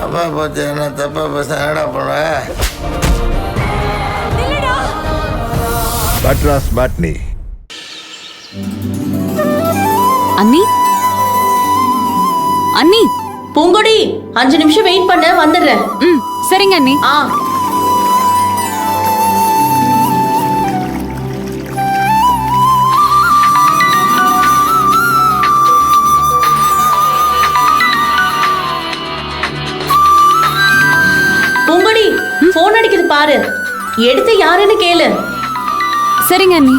அப்பா பார்த்து என்ன தப்பா பேச என்னடா பண்ண? பட்ராஸ் பாட்னி. அண்ணி அண்ணி. பூங்கொடி 5 நிமிஷம் வெயிட் பண்ண, வந்துடுறேன். சரிங்க அண்ணி. பூங்கொடி போன் அடிக்குது பாரு, எடுத்து யாருன்னு கேளு. சரிங்க அண்ணி.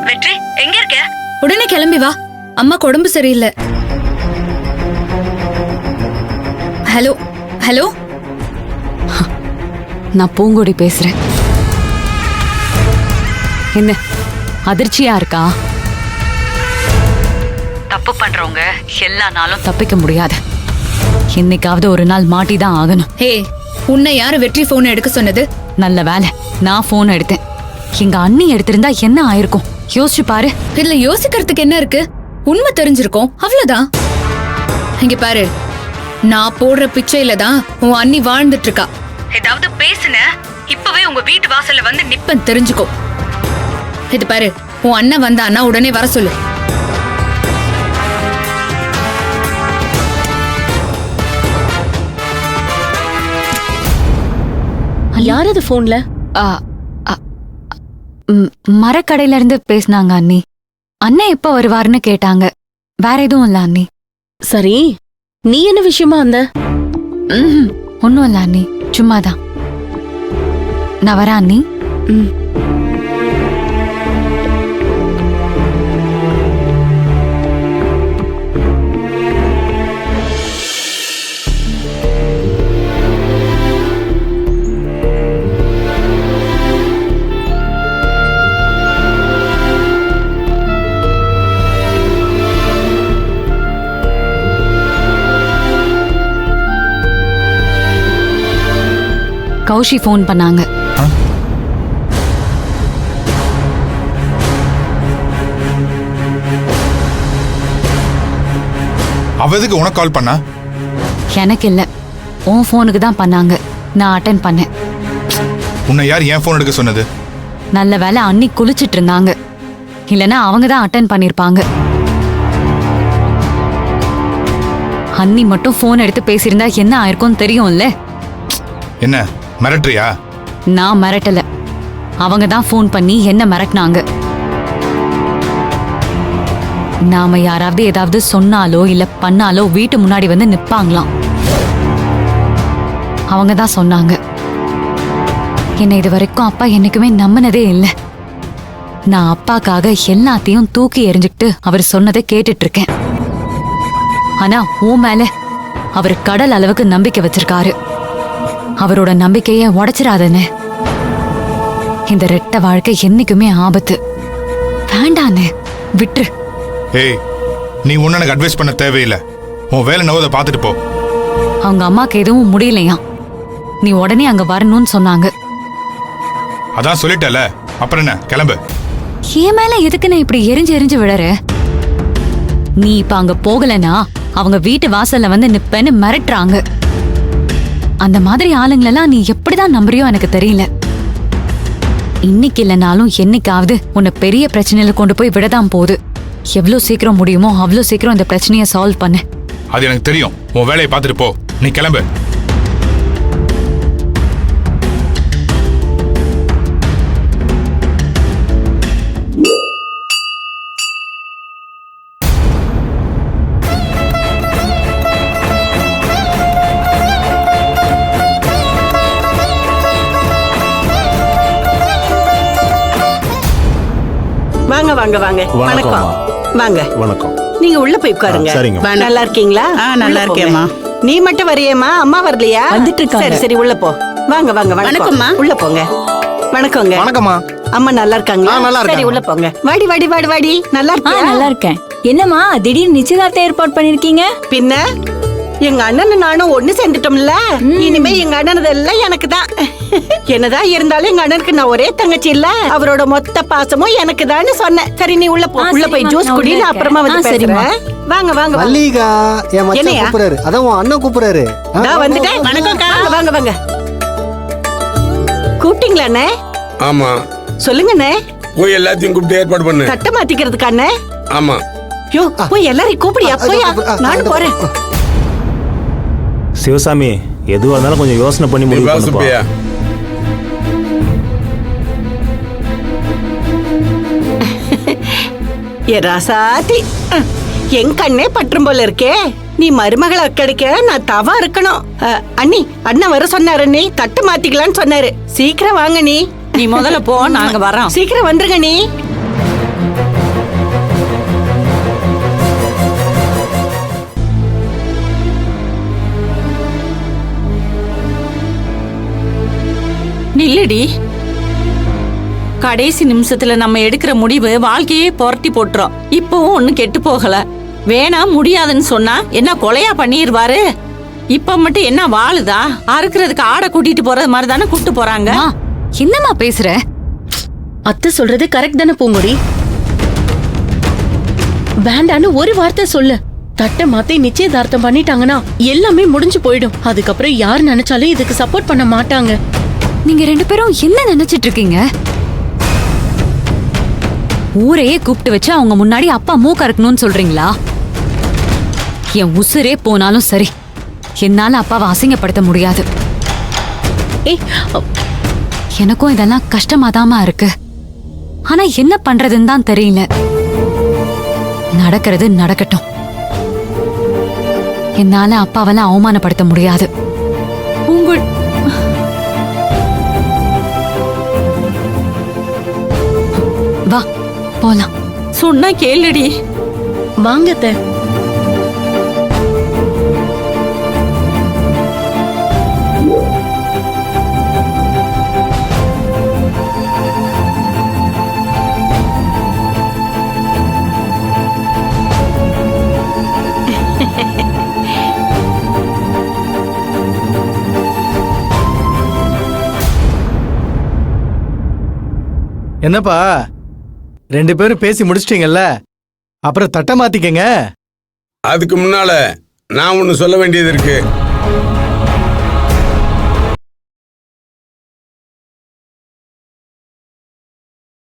வெற்றி, எங்க இருக்க? உடனே கிளம்பி வா, அம்மாக்கு உடம்பு சரியில்லை. ஹலோ ஹலோ, நான் பூங்கொடி பேசுறேன். என்ன அதிர்ச்சியா இருக்கா? தப்பு பண்றவங்க எல்லா நாளும் தப்பிக்க முடியாது. என்னைக்காவது ஒரு நாள் மாட்டிதான் ஆகணும். ஹே, உன்னை யாரு வெற்றி போன் எடுக்க சொன்னது? நல்ல வேலை நான் போன் எடுத்தேன். எங்க அண்ணி எடுத்திருந்தா என்ன ஆயிருக்கும் யோசிச்சு பாரு. இதுல யோசிக்கிறதுக்கு என்ன இருக்கு? உண்மை தெரிஞ்சிருக்கும், அவ்வளவுதான். இங்க பாரு, நான் போடுற பிச்சையில தான் உன் அண்ணி வாழ்ந்துட்டு இருக்கா. ஏதாவது பேசுன இப்பவே உங்க வீட்டு வாசல்ல வந்து நிப்பன், தெரிஞ்சுக்கோ. இது பாரு, உன் அண்ணன் வந்தான்னா உடனே வர சொல்லு. யார் அது போன்ல? மரக்கடையில இருந்து பேசினாங்க அண்ணி. அண்ணன் எப்ப வருவாருன்னு கேட்டாங்க. வேற எதுவும் இல்ல அண்ணி. சரி, நீ என்ன விஷயமா அந்த? ஒன்னும் இல்ல அண்ணி, சும்மாதான். நான் வரேன் அண்ணி. கௌஷி போன் பண்ணாங்க. அவ எதுக்கு உனக்கு கால் பண்ணா? எனக்கு இல்ல, உன் போனுக்கு தான் பண்ணாங்க. நான் அட்டென்ட் பண்ணேன். உன்னை யார் என் போன் எடுக்க சொன்னது? நல்ல வேலை அண்ணி குளிச்சிட்டு இருந்தாங்க, இல்லனா அவங்க தான் அட்டென்ட் பண்ணிருப்பாங்க. அண்ணி மட்டும் போன் எடுத்து பேசியிருந்தா என்ன ஆயிருக்கும் தெரியும்ல. என்ன மிரட்டுறியா? நான் மிரட்டல, அவங்க தான் போன் பண்ணி என்ன மிரட்டினாங்க. நாம யாராவது ஏதாவது சொன்னாலோ இல்ல பண்ணாலோ வீட்டு முன்னாடி வந்து நிப்பாங்களாம். அவங்க தான் சொன்னாங்க. என்னை இது வரைக்கும் அப்பா என்னைக்குமே நம்பினதே இல்லை. நான் அப்பாக்காக எல்லாத்தையும் தூக்கி எறிஞ்சுக்கிட்டு அவர் சொன்னதை கேட்டுட்டு இருக்கேன். ஆனா உன் மேல அவர் கடல் அளவுக்கு நம்பிக்கை வச்சிருக்காரு. அவரோட நம்பிக்கைய உடைச்சிடாதன்னு. இந்த ரெட்ட வாழ்க்கை என்னைக்குமே ஆபத்து. வேண்டான்னு விட்டுரு. ஏய், நீ உன்ன எனக்கு அட்வைஸ் பண்ண தேவையில்லை. உன் வேலை நவதை பார்த்துட்டு போ. அவங்க அம்மாக்கு எதுவும் முடியலையா, நீ உடனே அங்க வரணும்னு சொன்னாங்க. அதான் சொல்லிட்டல, அப்புறம் என்ன, கிளம்பு. என் மேல எதுக்கு நான் இப்படி எரிஞ்சு எரிஞ்சு விழற? நீ இப்ப அங்க போகலனா அவங்க வீட்டு வாசல்ல வந்து நிப்பேன்னு மிரட்டுறாங்க. அந்த மாதிரி ஆளுங்களெல்லாம் நீ எப்படிதான் நம்புறியோ எனக்கு தெரியல. இன்னைக்கு இல்லைனாலும் என்னைக்காவது உன்னை பெரிய பிரச்சனையில கொண்டு போய் விடதான் போகுது. எவ்வளவு சீக்கிரம் முடியுமோ அவ்வளவு சீக்கிரம் இந்த பிரச்சனையை சால்வ் பண்ணு. அது எனக்கு தெரியும். உன் வேலையை பார்த்துட்டு போ. நீ கிளம்பு. வாங்க வாங்க வாங்க. வணக்கம். வாங்க. வணக்கம். நீங்க உள்ள போய் உட்காருங்க. நல்லா இருக்கீங்களா? நல்லா இருக்கேம்மா. நீ மட்டும் வரிయేமா? அம்மா வரலையா? வந்துட்டு இருக்காங்க. சரி சரி, உள்ள போ. வாங்க வாங்க. வணக்கம்மா. உள்ள போங்க. வணக்கங்க. வணக்கம்மா. அம்மா நல்லா இருக்காங்களா? நல்லா இருக்காங்க. சரி, உள்ள போங்க. வாடி வாடி வாடி வாடி. நல்லா இருக்கியா? நல்லா இருக்கேன். என்னம்மா திடீர்னு நிச்சயதார்த்த ஏற்பாடு பண்ணிருக்கீங்க? பின்ன எங்க அண்ணன் நானும் ஒண்ணு சேர்ந்துட்டோம்ல. இனிமே எங்க அண்ணனதெல்லாம் எனக்கு தான். என்னதான் இருந்தாலும் எங்க அண்ணனுக்கு நான் ஒரே தங்கச்சி இல்ல, அவரோட மொத்த பாசமும் எனக்கு தான் சொன்னேன். சரி நீ உள்ள போ, உள்ள போய் சரிம்மா, ஜூஸ் நான் குடி, உள்ள நான் அப்புறமா வந்து இருக்கேன். பேசுறேன். வாங்க வாங்க வாங்க. மல்லிகா என் மச்சான் என்னையா? கூப்பிடுறாரு, அதான் உன் அண்ணன் கூப்பிடுறாரு. நான் வந்துட்டேன். வணக்கம்க்கா. வாங்க வாங்க. கூப்பிட்டீங்களா அண்ணே? ஆமா, சொல்லுங்க அண்ணே. போய் எல்லாத்தையும் கூப்பிட்டு ஏற்பாடு பண்ணு. தட்டை மாத்திக்கிறதுக்கு அண்ணே? ஆமா, யோ போய் எல்லாரையும் கூப்பிடியா? போயா, நானும் போறேன். சிவசாமி, எதுவா இருந்தாலும் கொஞ்சம் யோசனை பண்ணி நீ முடிவு வா பண்ணுப்பா. சுப்பையா. ஏ ராசாத்தி, என் கண்ணே பற்றும் போல இருக்கே. நீ மருமகளை கிடைக்க நான் தவா இருக்கணும். அண்ணி, அண்ணன் வர சொன்னாரு, நீ தட்டு மாத்திக்கலான்னு சொன்னாரு. சீக்கிரம் வாங்க நீ. நீ முதல்ல போ, நாங்க வரோம். சீக்கிரம் வந்துருங்க நீ. நில்லுடி. கடைசி நிமிஷத்துல நம்ம எடுக்கிற முடிவு வாழ்க்கையே புரட்டி போட்டுரும். இப்பவும் ஒண்ணு கெட்டு போகல. வேணா முடியாதுன்னு சொன்னா என்ன கொலையா பண்ணிடுவாரு? இப்ப மட்டும் என்ன வாழுதா? அறுக்கிறதுக்கு ஆடை கூட்டிட்டு போறது மாதிரி தானே கூட்டு போறாங்க. அம்மா, என்னம்மா பேசுற? அத்தை சொல்றது கரெக்ட் தானே பூங்கொடி? வேண்டான்னு ஒரு வார்த்தை சொல்லு. தட்டை மாத்தி நிச்சயதார்த்தம் பண்ணிட்டாங்கன்னா எல்லாமே முடிஞ்சு போயிடும். அதுக்கப்புறம் யார் நினைச்சாலும் இதுக்கு சப்போர்ட் பண்ண மாட்டாங்க. நீங்க ரெண்டு பேரும் என்ன நினைச்சிட்டு இருக்கீங்க? ஊரையே கூப்பிட்டு வச்சு அவங்க முன்னாடி அப்பா மூக்க இருக்கணும்னு சொல்றீங்களா? என் உசுரே போனாலும் சரி, என்னால அப்பாவை அசிங்கப்படுத்த முடியாது. ஏய், எனக்கும் இதெல்லாம் கஷ்டமாதாமா இருக்கு. ஆனா என்ன பண்றதுன்னு தான் தெரியல. நடக்கிறது நடக்கட்டும். என்னால அப்பாவெல்லாம் அவமானப்படுத்த முடியாது. உங்கள் வா போலாம். சொன்னா கேளுடி. வாங்க அத்தை. என்னப்பா, ரெண்டு பேரும் பேசி முடிச்சிட்டீங்கல்ல, அப்புறம் தட்டை மாத்திக்கங்க. அதுக்கு முன்னால நான் ஒண்ணு சொல்ல வேண்டியது இருக்கு.